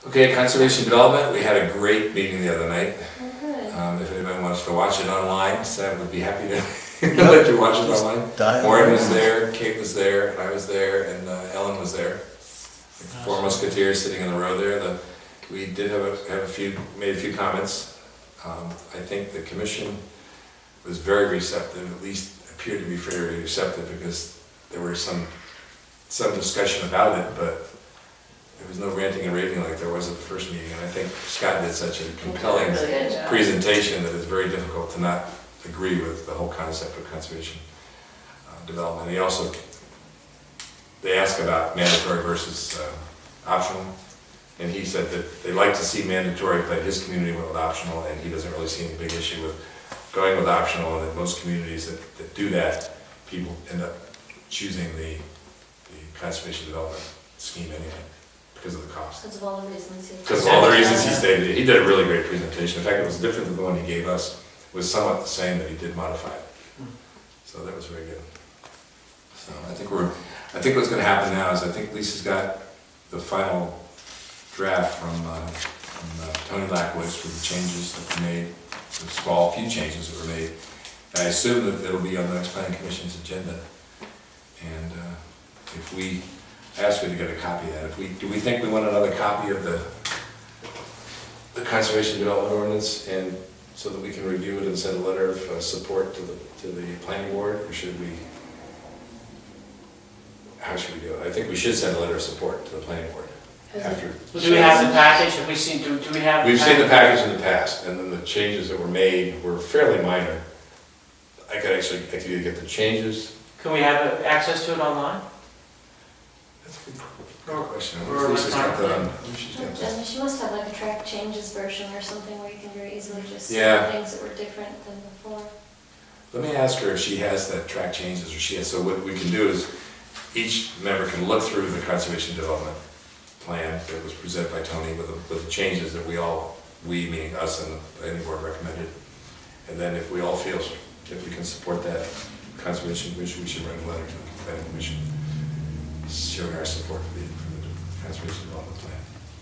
Okay, conservation development, we had a great meeting the other night. Oh, good. If anybody wants to watch it online, Sam would be happy to let you watch it online. Maureen was there, Kate was there, and I was there, and Ellen was there. The four musketeers sitting in the row there. We did made a few comments. I think the commission was very receptive, at least appeared to be very receptive, because there were some discussion about it, but there was no ranting and raving like there was at the first meeting. And I think Scott did such a compelling presentation that it's very difficult to not agree with the whole concept of conservation development. They asked about mandatory versus optional, and he said that they like to see mandatory, but his community went with optional, and he doesn't really see any big issue with going with optional, and that most communities that do that, people end up choosing the conservation development scheme anyway, because of the cost. Because of all the reasons he stated. Because of all the reasons he stated. He did a really great presentation. In fact, it was different than the one he gave us. It was somewhat the same, but he did modify it. So that was very good. So I think what's going to happen now is I think Lisa's got the final draft from Tony Lackwitz for the changes that were made, the small few changes that were made. And I assume that it'll be on the next planning commission's agenda. And if we ask you to get a copy of that, do we think we want another copy of the conservation development ordinance, and so that we can review it and send a letter of support to the planning board, or should we? How should we do it? I think we should send a letter of support to the planning board. After. Well, do we have the package? Have we seen? Do we have? We've seen the package in the past, and then the changes that were made were fairly minor. I could either get the changes. Can we have access to it online? That's a good question. Or Lisa's got that on. And she must have like a track changes version or something where you can very easily just see things that were different than before. Let me ask her if she has that track changes, or she has. So what we can do is each member can look through the conservation development plan that was presented by Tony with the changes that we meaning us and the planning board recommended. And then if we all feel if we can support that conservation commission, we should write a letter to the planning commission showing our support for the conservation development plan.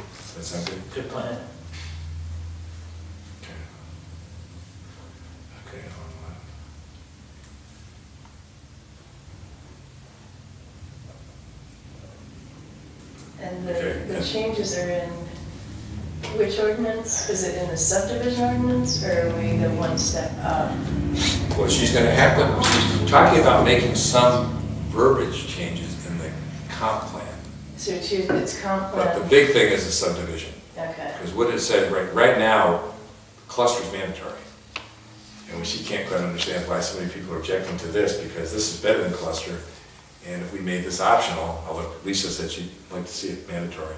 Does that sound good? Good plan. Okay. Okay. And the changes are in which ordinance? Is it in the subdivision ordinance, or are we the one step up? Well, she's going to have to, she's talking about making some verbiage changes in the comp plan. So it's comp plan. But the big thing is the subdivision. Okay. Because what it said right now, cluster is mandatory. And she can't quite understand why so many people are objecting to this, because this is better than cluster. And if we made this optional, although Lisa said she'd like to see it mandatory.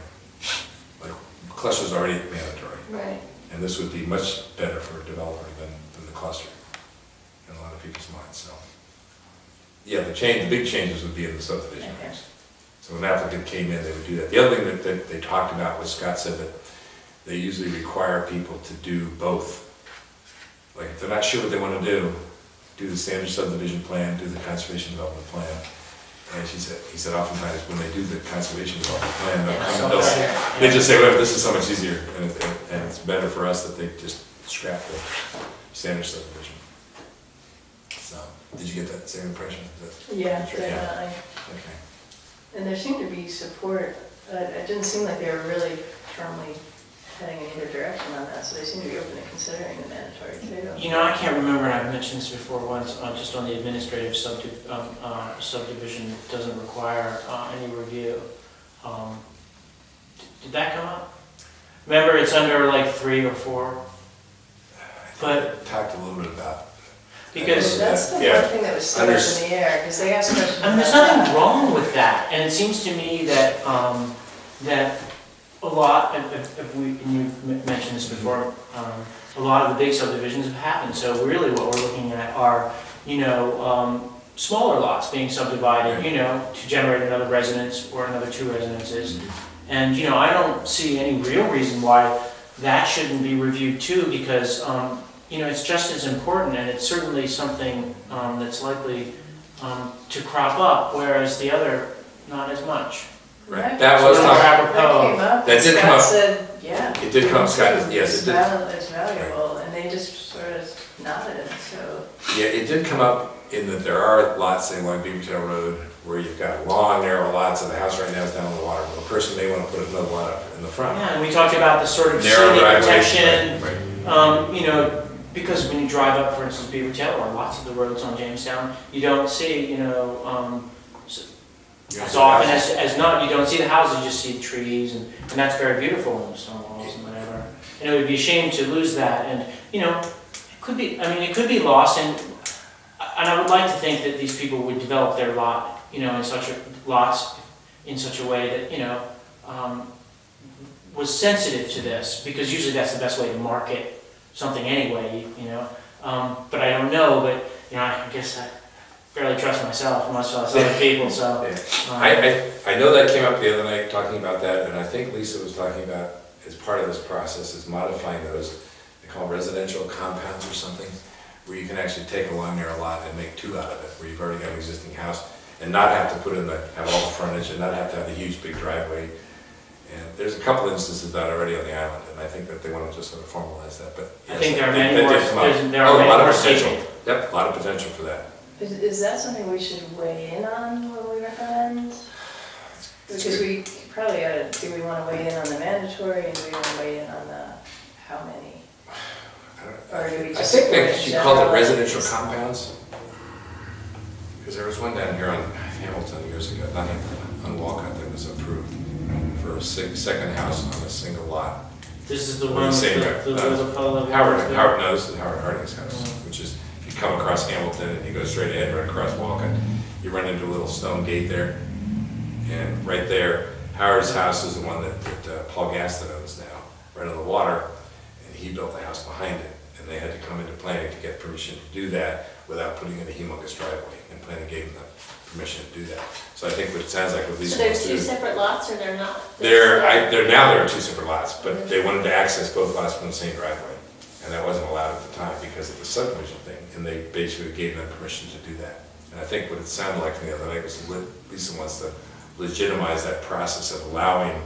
Like, cluster is already mandatory. Right. And this would be much better for a developer than the cluster in a lot of people's minds. So, yeah, the big changes would be in the subdivision. Okay. So when an applicant came in, they would do that. The other thing that they talked about was Scott said that they usually require people to do both. Like if they're not sure what they want to do the standard subdivision plan, do the conservation development plan. And he said oftentimes when they do the conservation development plan, they just say, well, this is so much easier, and it's better for us that they just scrap the standard subdivision. So, did you get that same impression? Yeah, definitely. Yeah. Okay. And there seemed to be support. It didn't seem like they were really firmly heading in either direction on that, so they seem to be open to considering the mandatory too. You know, I can't remember, and I've mentioned this before once, just on the administrative subdivision doesn't require any review. Did that come up? Remember, it's under like 3 or 4. But we talked a little bit about. Because that's the one thing that was still up in the air, because they asked questions. I mean, there's nothing wrong with that, and it seems to me that that a lot, and you've mentioned this before, a lot of the big subdivisions have happened. So really, what we're looking at are, smaller lots being subdivided, to generate another residence or another 2 residences. And I don't see any real reason why that shouldn't be reviewed too, because it's just as important, and it's certainly something that's likely to crop up, whereas the other, not as much. Right. That was apropos. That did come up. Said, yeah. It did come up, Scott, yes, it did. It's valuable, and they just sort of nodded, so. Yeah, it did come up in that there are lots, say, along Beavertail Road, where you've got long, narrow lots, and the house right now is down on the water. Well, the person may want to put another lot up in the front. Yeah, and we talked about the sort of Narrow shielding driveways, protection, right. you know, because when you drive up, for instance, Beavertail or lots of the roads on Jamestown, you don't see, you know, as often as not, you don't see the houses, you just see the trees, and that's very beautiful in the stone walls and whatever. And it would be a shame to lose that, and, you know, it could be, I mean, it could be lost, and I would like to think that these people would develop their lot, you know, lots in such a way that, you know, was sensitive to this, because usually that's the best way to market something anyway, you know. But I don't know, but, you know, I guess I barely trust myself, much less other people, so. Yeah. I know that came up the other night, talking about that, and I think Lisa was talking about, as part of this process, is modifying those, they call residential compounds or something, where you can actually take a long narrow lot and make two out of it, where you've already got an existing house, and not have to put in have all the frontage, and not have to have the huge big driveway. And there's a couple instances of that already on the island, and I think that they want to just sort of formalize that, but. Yes, I think there are many more, there are a many lot of more potential. stations. Yep, a lot of potential for that. Is that something we should weigh in on when we recommend? Because we probably ought to, do we want to weigh in on the mandatory, and do we want to weigh in on the how many? Or do we I just think support she in called it general? residential compounds. Because there was one down here on Hamilton years ago, not Hamilton, on Walcott, that was approved for a second house on a single lot. This is the one with the color. Howard knows, Howard Harding's house, which is, if you come across Hamilton and you go straight ahead, right across Walcott, you run into a little stone gate there. And right there, Howard's house is the one that Paul Gaston owns now, right on the water, and he built the house behind it. And they had to come into planning to get permission to do that without putting in a humongous driveway, and planning gave them permission to do that. So I think what it sounds like with these. So there's two separate lots, or they're not? Now there are two separate lots, but they wanted to access both lots from the same driveway. And that wasn't allowed at the time because of the subdivision thing, and they basically gave them permission to do that. And I think what it sounded like from the other night was Lisa wants to legitimize that process of allowing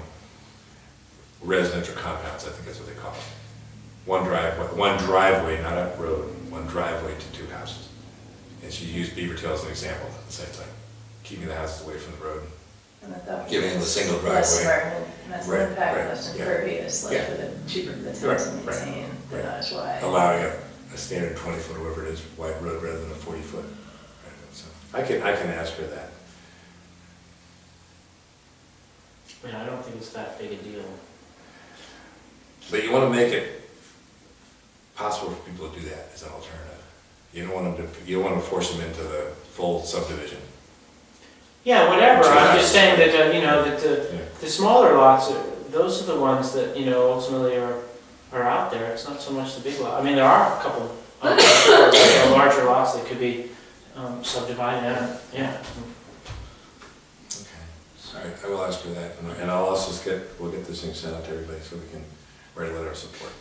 residential compounds, I think that's what they call it. One driveway, not a road, one driveway to two houses. And she used Beavertail as an example, the same thing, keeping the houses away from the road. Giving them the single driveway. Less impact, less impervious, Yeah. less for the cheaper the town to maintain, they're not as wide. Allowing a standard 20-foot, or whatever it is, wide road rather than a 40-foot. So I can ask her that. Yeah, I don't think it's that big a deal. But you want to make it possible for people to do that as an alternative. You don't want them to. You don't want to force them into the full subdivision. Yeah, whatever. I'm just saying that you know that the smaller lots, those are the ones that you know ultimately are out there. It's not so much the big lot. I mean, there are a couple larger lots that could be subdivided. Yeah. All right, I will ask her that, and I'll also we'll get this thing sent out to everybody so we can write a letter of support.